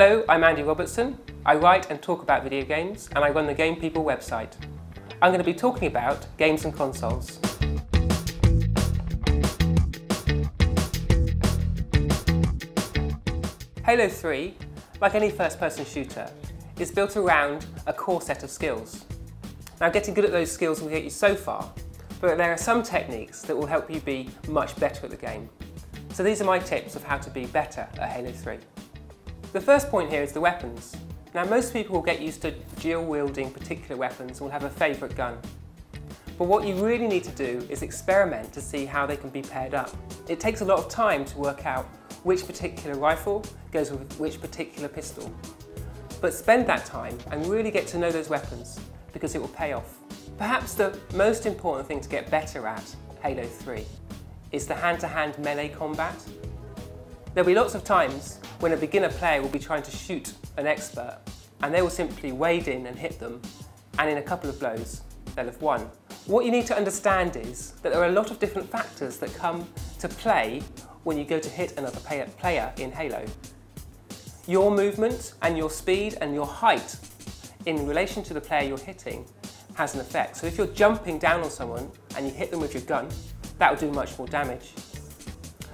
Hello, I'm Andy Robertson. I write and talk about video games, and I run the Game People website. I'm going to be talking about games and consoles. Halo 3, like any first-person shooter, is built around a core set of skills. Now, getting good at those skills will get you so far, but there are some techniques that will help you be much better at the game. So these are my tips of how to be better at Halo 3. The first point here is the weapons. Now, most people will get used to dual-wielding particular weapons and will have a favourite gun. But what you really need to do is experiment to see how they can be paired up. It takes a lot of time to work out which particular rifle goes with which particular pistol. But spend that time and really get to know those weapons, because it will pay off. Perhaps the most important thing to get better at Halo 3 is the hand-to-hand melee combat. There'll be lots of times when a beginner player will be trying to shoot an expert, and they will simply wade in and hit them, and in a couple of blows they'll have won. What you need to understand is that there are a lot of different factors that come to play when you go to hit another player in Halo. Your movement and your speed and your height in relation to the player you're hitting has an effect. So if you're jumping down on someone and you hit them with your gun, that will do much more damage.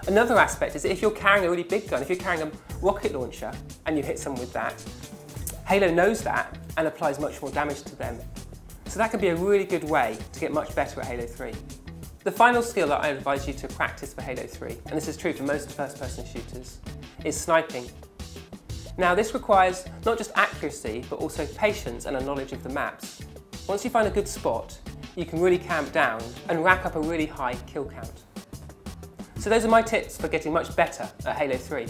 Another aspect is if you're carrying a really big gun, if you're carrying a rocket launcher and you hit someone with that, Halo knows that and applies much more damage to them. So that could be a really good way to get much better at Halo 3. The final skill that I advise you to practice for Halo 3, and this is true for most first-person shooters, is sniping. Now, this requires not just accuracy, but also patience and a knowledge of the maps. Once you find a good spot, you can really camp down and rack up a really high kill count. So those are my tips for getting much better at Halo 3.